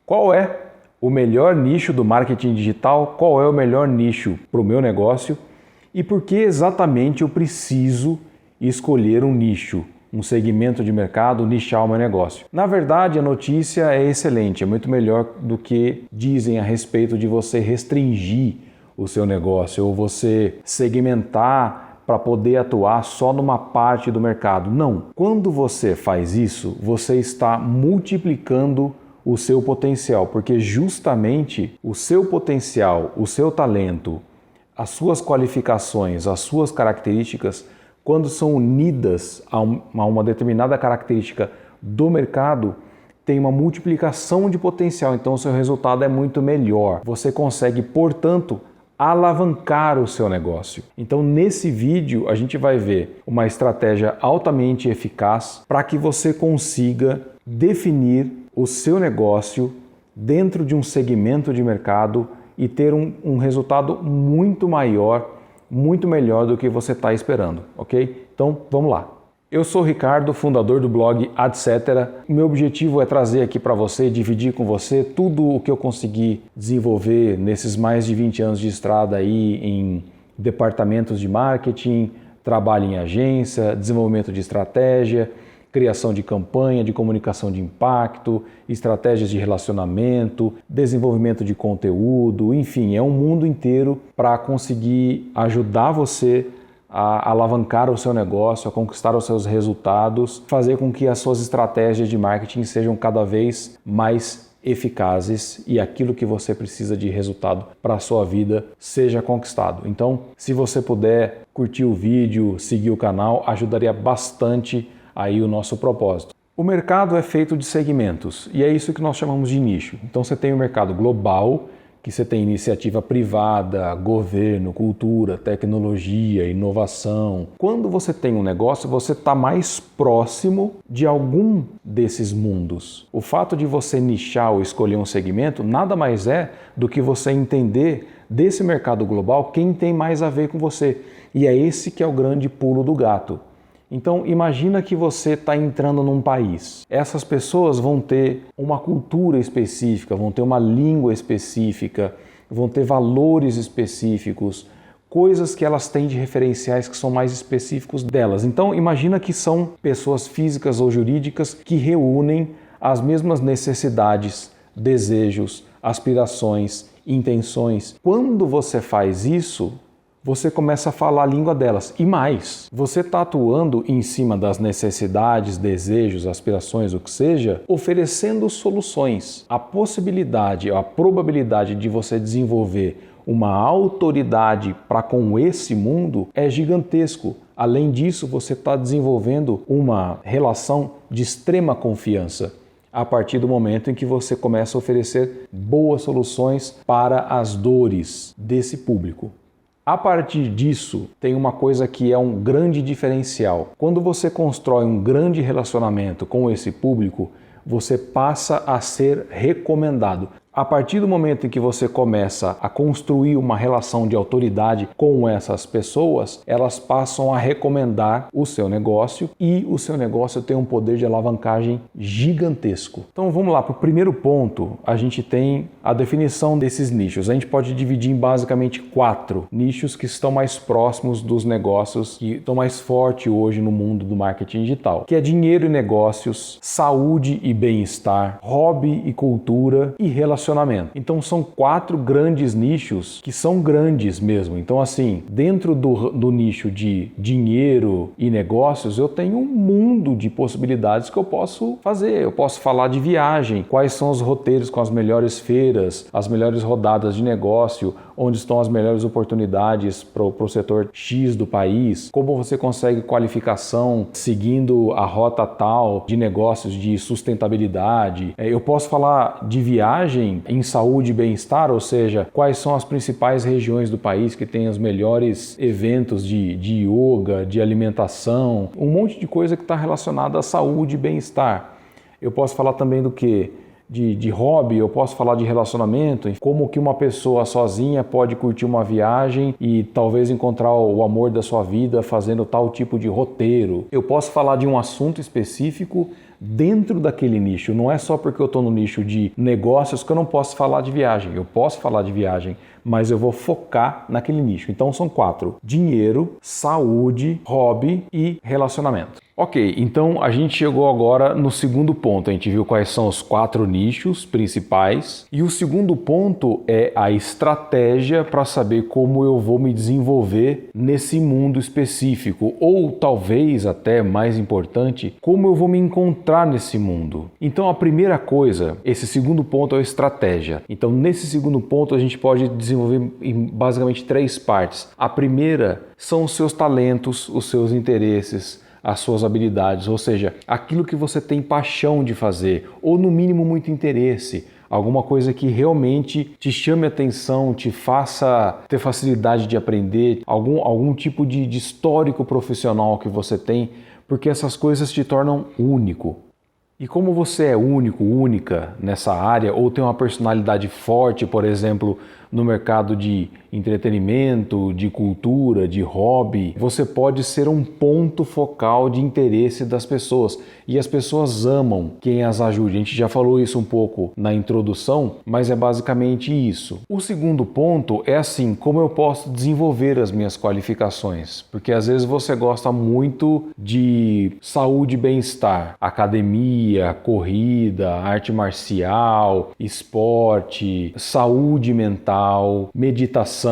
Qual é o melhor nicho do marketing digital? Qual é o melhor nicho para o meu negócio? E por que exatamente eu preciso escolher um nicho, um segmento de mercado, nichar o meu negócio? Na verdade, a notícia é excelente, é muito melhor do que dizem a respeito de você restringir o seu negócio ou você segmentar para poder atuar só numa parte do mercado. Não. Quando você faz isso, você está multiplicando o seu potencial, porque justamente o seu potencial, o seu talento, as suas qualificações, as suas características, quando são unidas a uma determinada característica do mercado, tem uma multiplicação de potencial, então o seu resultado é muito melhor. Você consegue, portanto, alavancar o seu negócio. Então, nesse vídeo, a gente vai ver uma estratégia altamente eficaz para que você consiga definir o seu negócio dentro de um segmento de mercado e ter um resultado muito maior, muito melhor do que você está esperando, ok? Então, vamos lá. Eu sou o Ricardo, fundador do blog Adcetera. Meu objetivo é trazer aqui para você, dividir com você tudo o que eu consegui desenvolver nesses mais de 20 anos de estrada aí em departamentos de marketing, trabalho em agência, desenvolvimento de estratégia, criação de campanha, de comunicação de impacto, estratégias de relacionamento, desenvolvimento de conteúdo, enfim, é um mundo inteiro para conseguir ajudar você a alavancar o seu negócio, a conquistar os seus resultados, fazer com que as suas estratégias de marketing sejam cada vez mais eficazes e aquilo que você precisa de resultado para a sua vida seja conquistado. Então, se você puder curtir o vídeo, seguir o canal, ajudaria bastante aí o nosso propósito. O mercado é feito de segmentos e é isso que nós chamamos de nicho. Então você tem o mercado global, que você tem iniciativa privada, governo, cultura, tecnologia, inovação. Quando você tem um negócio, você está mais próximo de algum desses mundos. O fato de você nichar ou escolher um segmento nada mais é do que você entender desse mercado global quem tem mais a ver com você. E é esse que é o grande pulo do gato. Então imagina que você está entrando num país. Essas pessoas vão ter uma cultura específica, vão ter uma língua específica, vão ter valores específicos, coisas que elas têm de referenciais que são mais específicos delas. Então imagina que são pessoas físicas ou jurídicas que reúnem as mesmas necessidades, desejos, aspirações, intenções. Quando você faz isso, você começa a falar a língua delas. E mais, você está atuando em cima das necessidades, desejos, aspirações, o que seja, oferecendo soluções. A possibilidade, a probabilidade de você desenvolver uma autoridade para com esse mundo é gigantesco. Além disso, você está desenvolvendo uma relação de extrema confiança a partir do momento em que você começa a oferecer boas soluções para as dores desse público. A partir disso, tem uma coisa que é um grande diferencial. Quando você constrói um grande relacionamento com esse público, você passa a ser recomendado. A partir do momento em que você começa a construir uma relação de autoridade com essas pessoas, elas passam a recomendar o seu negócio e o seu negócio tem um poder de alavancagem gigantesco. Então vamos lá, para o primeiro ponto, a gente tem a definição desses nichos. A gente pode dividir em basicamente 4 nichos que estão mais próximos dos negócios que estão mais fortes hoje no mundo do marketing digital, que é dinheiro e negócios, saúde e bem-estar, hobby e cultura e relacionamento. Então são 4 grandes nichos que são grandes mesmo. Então assim, dentro do nicho de dinheiro e negócios, eu tenho um mundo de possibilidades que eu posso fazer. Eu posso falar de viagem, quais são os roteiros com as melhores feiras, as melhores rodadas de negócio, onde estão as melhores oportunidades para o setor X do país, como você consegue qualificação seguindo a rota tal de negócios de sustentabilidade. Eu posso falar de viagem em saúde e bem-estar, ou seja, quais são as principais regiões do país que têm os melhores eventos de yoga, de alimentação, um monte de coisa que está relacionada à saúde e bem-estar. Eu posso falar também do que? De hobby, eu posso falar de relacionamento, como que uma pessoa sozinha pode curtir uma viagem e talvez encontrar o amor da sua vida fazendo tal tipo de roteiro. Eu posso falar de um assunto específico dentro daquele nicho. Não é só porque eu estou no nicho de negócios que eu não posso falar de viagem. Eu posso falar de viagem, mas eu vou focar naquele nicho. Então são 4: dinheiro, saúde, hobby e relacionamento. Ok, então a gente chegou agora no segundo ponto. A gente viu quais são os 4 nichos principais. E o segundo ponto é a estratégia para saber como eu vou me desenvolver nesse mundo específico. Ou talvez até mais importante, como eu vou me encontrar nesse mundo. Então a primeira coisa, esse segundo ponto é a estratégia. Então nesse segundo ponto a gente pode desenvolver em basicamente 3 partes. A primeira são os seus talentos, os seus interesses, as suas habilidades, ou seja, aquilo que você tem paixão de fazer, ou no mínimo muito interesse, alguma coisa que realmente te chame a atenção, te faça ter facilidade de aprender, algum tipo de histórico profissional que você tem, porque essas coisas te tornam único. E como você é único, única nessa área, ou tem uma personalidade forte, por exemplo, no mercado de entretenimento, de cultura, de hobby, você pode ser um ponto focal de interesse das pessoas. E as pessoas amam quem as ajude. A gente já falou isso um pouco na introdução, mas é basicamente isso. O segundo ponto é assim, como eu posso desenvolver as minhas qualificações? Porque às vezes você gosta muito de saúde e bem-estar, academia, corrida, arte marcial, esporte, saúde mental, meditação,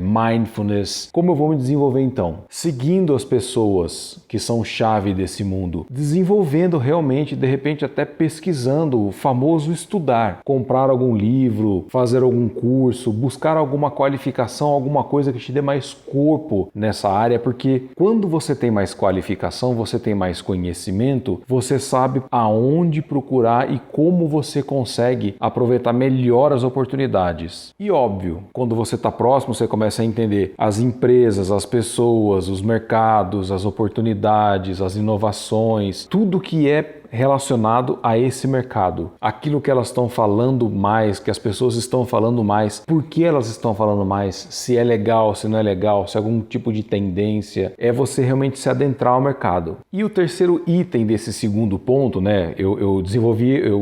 mindfulness. Como eu vou me desenvolver então? Seguindo as pessoas que são chave desse mundo, desenvolvendo realmente, de repente até pesquisando, o famoso estudar, comprar algum livro, fazer algum curso, buscar alguma qualificação, alguma coisa que te dê mais corpo nessa área, porque quando você tem mais qualificação, você tem mais conhecimento, você sabe aonde procurar e como você consegue aproveitar melhor as oportunidades. E óbvio, quando você está próximo, você começa a entender as empresas, as pessoas, os mercados, as oportunidades, as inovações, tudo que é relacionado a esse mercado. Aquilo que elas estão falando mais, que as pessoas estão falando mais, por que elas estão falando mais, se é legal, se não é legal, se é algum tipo de tendência, é você realmente se adentrar ao mercado. E o terceiro item desse segundo ponto, né, eu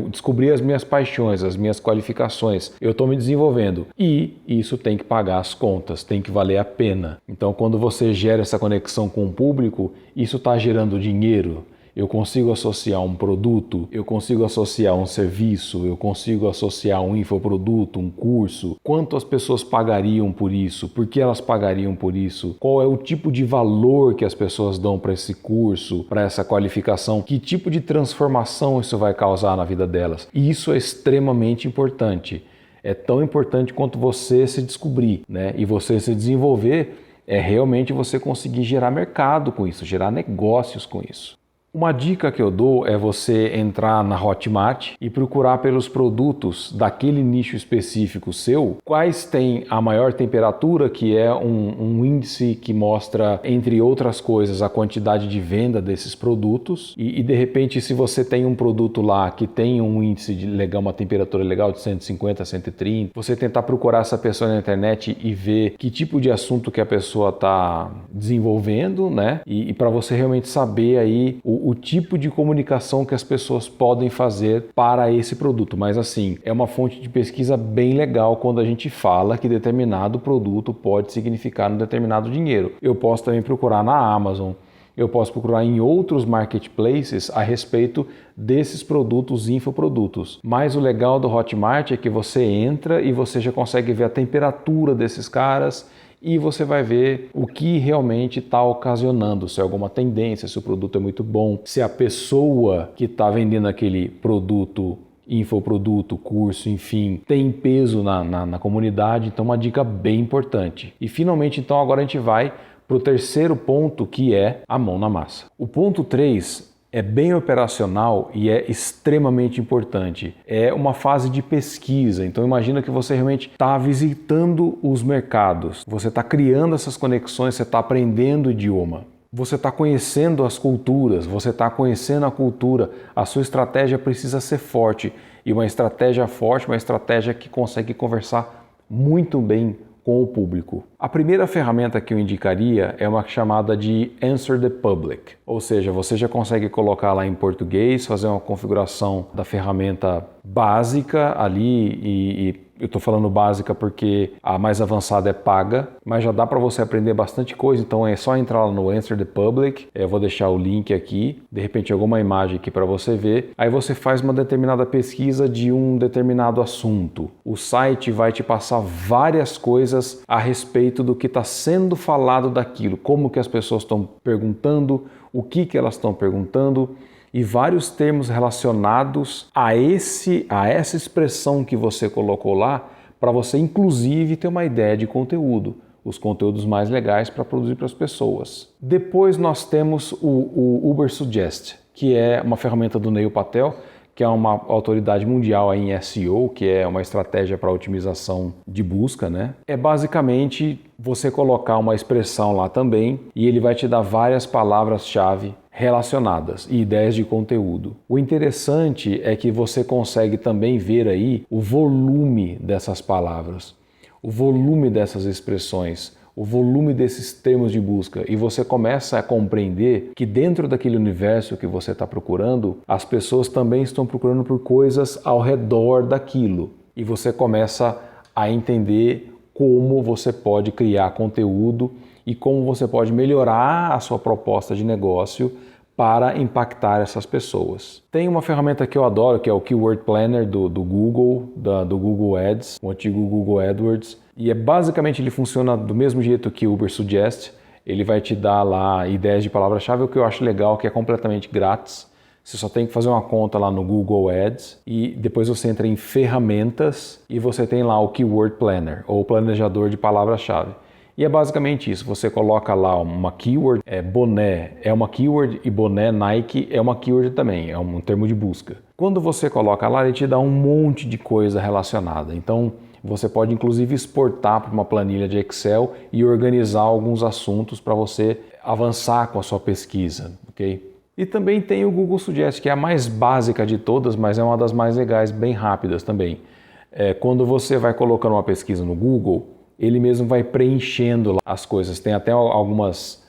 descobri as minhas paixões, as minhas qualificações, eu estou me desenvolvendo e isso tem que pagar as contas, tem que valer a pena. Então quando você gera essa conexão com o público, isso está gerando dinheiro. Eu consigo associar um produto, eu consigo associar um serviço, eu consigo associar um infoproduto, um curso. Quanto as pessoas pagariam por isso? Por que elas pagariam por isso? Qual é o tipo de valor que as pessoas dão para esse curso, para essa qualificação? Que tipo de transformação isso vai causar na vida delas? E isso é extremamente importante. É tão importante quanto você se descobrir, né? E você se desenvolver é realmente você conseguir gerar mercado com isso, gerar negócios com isso. Uma dica que eu dou é você entrar na Hotmart e procurar pelos produtos daquele nicho específico seu, quais têm a maior temperatura, que é um índice que mostra, entre outras coisas, a quantidade de venda desses produtos. E de repente, se você tem um produto lá que tem um índice legal, uma temperatura legal de 150, 130, você tentar procurar essa pessoa na internet e ver que tipo de assunto que a pessoa está desenvolvendo, né? E para você realmente saber aí o tipo de comunicação que as pessoas podem fazer para esse produto. Mas assim, é uma fonte de pesquisa bem legal quando a gente fala que determinado produto pode significar um determinado dinheiro. Eu posso também procurar na Amazon, eu posso procurar em outros marketplaces a respeito desses produtos, infoprodutos. Mas o legal do Hotmart é que você entra e você já consegue ver a temperatura desses caras e você vai ver o que realmente está ocasionando, se é alguma tendência, se o produto é muito bom, se a pessoa que está vendendo aquele produto, infoproduto, curso, enfim, tem peso na comunidade. Então uma dica bem importante. E finalmente, então, agora a gente vai para o terceiro ponto, que é a mão na massa. O ponto 3 é bem operacional e é extremamente importante. É uma fase de pesquisa. Então imagina que você realmente está visitando os mercados, você está criando essas conexões, você está aprendendo o idioma, você está conhecendo as culturas, você está conhecendo a cultura. A sua estratégia precisa ser forte. E uma estratégia forte, uma estratégia que consegue conversar muito bem com o público. A primeira ferramenta que eu indicaria é uma chamada de Answer the Public, ou seja, você já consegue colocar lá em português, fazer uma configuração da ferramenta básica ali e eu estou falando básica porque a mais avançada é paga, mas já dá para você aprender bastante coisa, então é só entrar lá no Answer the Public, eu vou deixar o link aqui, de repente alguma imagem aqui para você ver, aí você faz uma determinada pesquisa de um determinado assunto. O site vai te passar várias coisas a respeito do que está sendo falado daquilo, como que as pessoas estão perguntando, o que elas estão perguntando, e vários termos relacionados a essa expressão que você colocou lá, para você inclusive ter uma ideia de conteúdo, os conteúdos mais legais para produzir para as pessoas. Depois nós temos o Ubersuggest, que é uma ferramenta do Neil Patel, que é uma autoridade mundial em SEO, que é uma estratégia para otimização de busca, né? É basicamente você colocar uma expressão lá também e ele vai te dar várias palavras-chave relacionadas e ideias de conteúdo. O interessante é que você consegue também ver aí o volume dessas palavras, o volume dessas expressões, o volume desses termos de busca, e você começa a compreender que dentro daquele universo que você está procurando, as pessoas também estão procurando por coisas ao redor daquilo, e você começa a entender como você pode criar conteúdo e como você pode melhorar a sua proposta de negócio para impactar essas pessoas. Tem uma ferramenta que eu adoro, que é o Keyword Planner do Google, do Google Ads, o antigo Google AdWords, e basicamente ele funciona do mesmo jeito que o Ubersuggest. Ele vai te dar lá ideias de palavra-chave, o que eu acho legal, que é completamente grátis. Você só tem que fazer uma conta lá no Google Ads e depois você entra em ferramentas e você tem lá o Keyword Planner, ou planejador de palavra-chave. E é basicamente isso, você coloca lá uma keyword, boné é uma keyword e boné Nike é uma keyword também, é um termo de busca. Quando você coloca lá, ele te dá um monte de coisa relacionada. Então, você pode inclusive exportar para uma planilha de Excel e organizar alguns assuntos para você avançar com a sua pesquisa, ok? E também tem o Google Suggest, que é a mais básica de todas, mas é uma das mais legais, bem rápidas também. Quando você vai colocando uma pesquisa no Google, ele mesmo vai preenchendo lá as coisas. Tem até algumas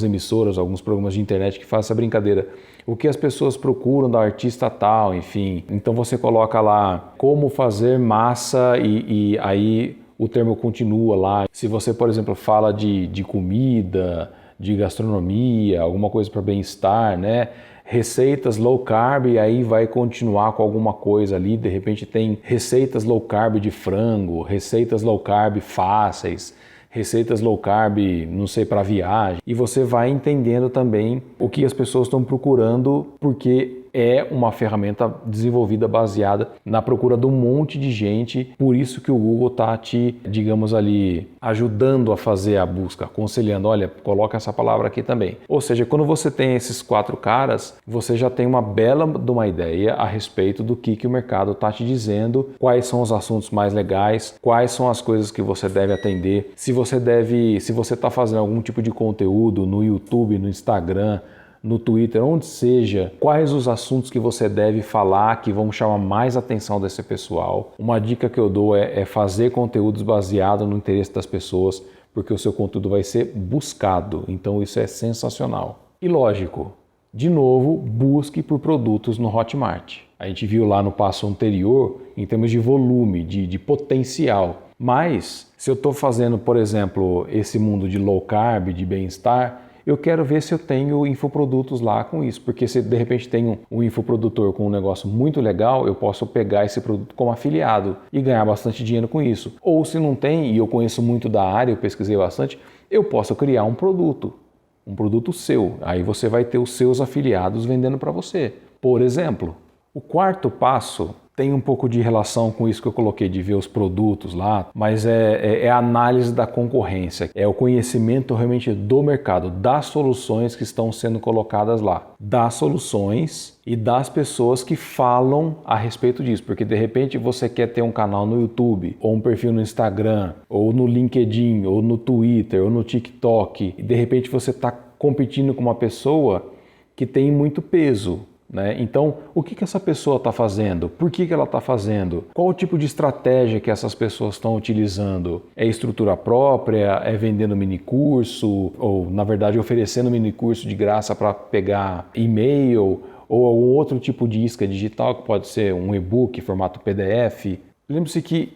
emissoras, alguns programas de internet que fazem essa brincadeira. O que as pessoas procuram da artista tal, enfim. Então você coloca lá como fazer massa e aí o termo continua lá. Se você, por exemplo, fala de comida, de gastronomia, alguma coisa para bem-estar, né? Receitas low carb, e aí vai continuar com alguma coisa ali, de repente tem receitas low carb de frango, receitas low carb fáceis, receitas low carb, não sei, para viagem, e você vai entendendo também o que as pessoas estão procurando, porque é uma ferramenta desenvolvida baseada na procura de um monte de gente, por isso que o Google está te, digamos ali, ajudando a fazer a busca, aconselhando, olha, coloca essa palavra aqui também. Ou seja, quando você tem esses 4 caras, você já tem uma bela de uma ideia a respeito do que o mercado está te dizendo, quais são os assuntos mais legais, quais são as coisas que você deve atender, se você está fazendo algum tipo de conteúdo no YouTube, no Instagram, no Twitter, onde seja, quais os assuntos que você deve falar que vão chamar mais atenção desse pessoal. Uma dica que eu dou é fazer conteúdos baseados no interesse das pessoas, porque o seu conteúdo vai ser buscado, então isso é sensacional. E lógico, de novo, busque por produtos no Hotmart. A gente viu lá no passo anterior, em termos de volume, de potencial, mas se eu estou fazendo, por exemplo, esse mundo de low carb, de bem-estar, eu quero ver se eu tenho infoprodutos lá com isso, porque se de repente tem um infoprodutor com um negócio muito legal, eu posso pegar esse produto como afiliado e ganhar bastante dinheiro com isso. Ou se não tem, e eu conheço muito da área, eu pesquisei bastante, eu posso criar um produto seu. Aí você vai ter os seus afiliados vendendo para você. Por exemplo, o quarto passo tem um pouco de relação com isso que eu coloquei, de ver os produtos lá, mas é a análise da concorrência, é o conhecimento realmente do mercado, das soluções que estão sendo colocadas lá, das soluções e das pessoas que falam a respeito disso, porque de repente você quer ter um canal no YouTube, ou um perfil no Instagram, ou no LinkedIn, ou no Twitter, ou no TikTok, e de repente você está competindo com uma pessoa que tem muito peso. né? Então, o que essa pessoa está fazendo? Por que ela está fazendo? Qual o tipo de estratégia que essas pessoas estão utilizando? É estrutura própria? É vendendo minicurso? Ou, na verdade, oferecendo minicurso de graça para pegar e-mail? Ou algum outro tipo de isca digital, que pode ser um e-book, formato PDF? Lembre-se que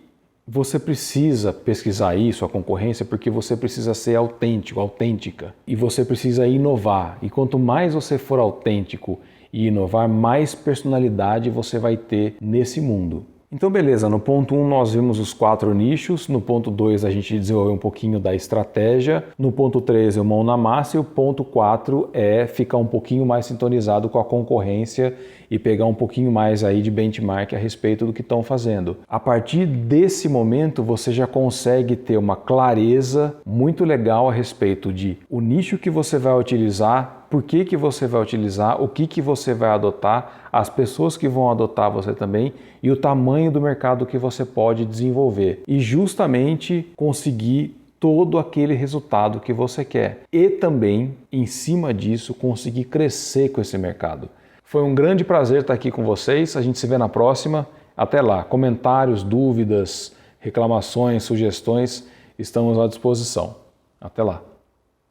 você precisa pesquisar isso, a concorrência, porque você precisa ser autêntico, autêntica. E você precisa inovar. E quanto mais você for autêntico e inovar, mais personalidade você vai ter nesse mundo. Então beleza, no ponto 1 nós vimos os 4 nichos, no ponto 2 a gente desenvolveu um pouquinho da estratégia, no ponto 3 é o mão na massa e o ponto 4 é ficar um pouquinho mais sintonizado com a concorrência e pegar um pouquinho mais aí de benchmark a respeito do que estão fazendo. A partir desse momento você já consegue ter uma clareza muito legal a respeito de o nicho que você vai utilizar, por que você vai utilizar, o que você vai adotar, as pessoas que vão adotar você também e o tamanho do mercado que você pode desenvolver. E justamente conseguir todo aquele resultado que você quer. E também, em cima disso, conseguir crescer com esse mercado. Foi um grande prazer estar aqui com vocês. A gente se vê na próxima. Até lá. Comentários, dúvidas, reclamações, sugestões, estamos à disposição. Até lá.